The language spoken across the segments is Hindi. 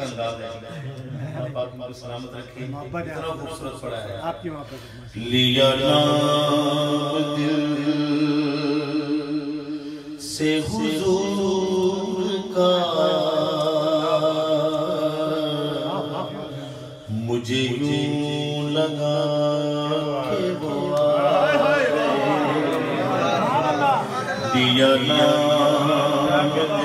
का अंदाज है। पाक उनको सलामत रखे। इतना खूबसूरत पड़ा है आपकी मोहब्बत। लिया नाम दिल से हुजूर का, मुझे यूं लगा के वो दिया नाम दिल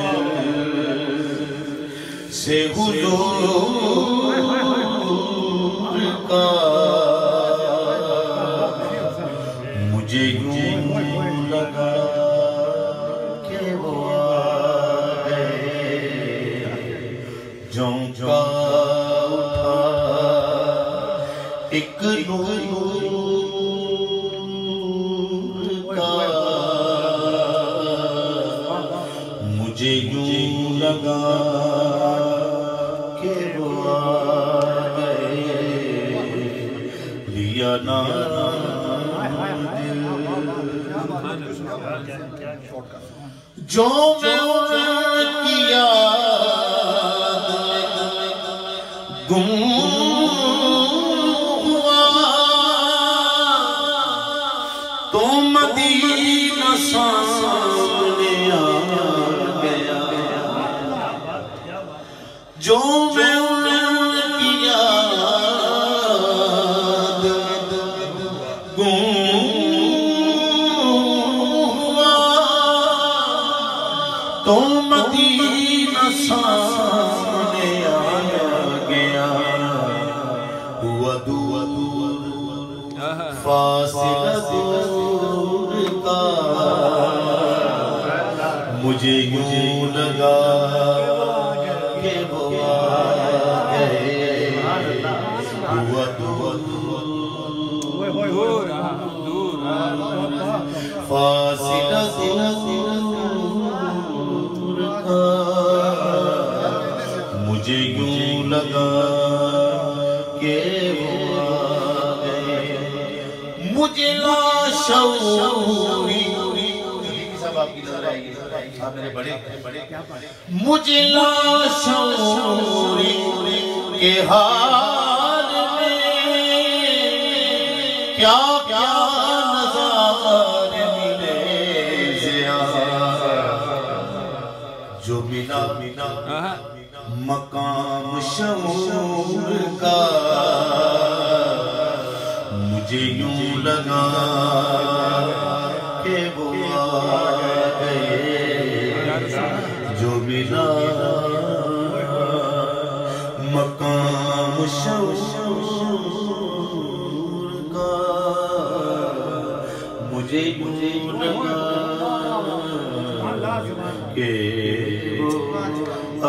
से हुजूर का, मुझे यूं लगा के वो झोंका उठा एक नूर का, मुझे यूं लगा के वो लिया ना जो मैं किया गुम हुआ तो मदीना सामने आ गया, जो मैं किया गुम तो मदीना सामने आ गया, हुआ फासिला दूर का, मुझे यूं लगा के वो आ गए, हुआ फासिला दूर का, मुझे यूं लगा के वो आ गए, मुझे लाशऊरी सब आपकी नजर आएगी, आप मेरे बड़े मुझे लाशऊरी के हाल में क्या क्या नज़ारे मिले जो मिला मकाम शऊर का, मुझे यूं लगा के वो आ गए, जो मिला मकाम शऊर का, मुझे लगा के वो आ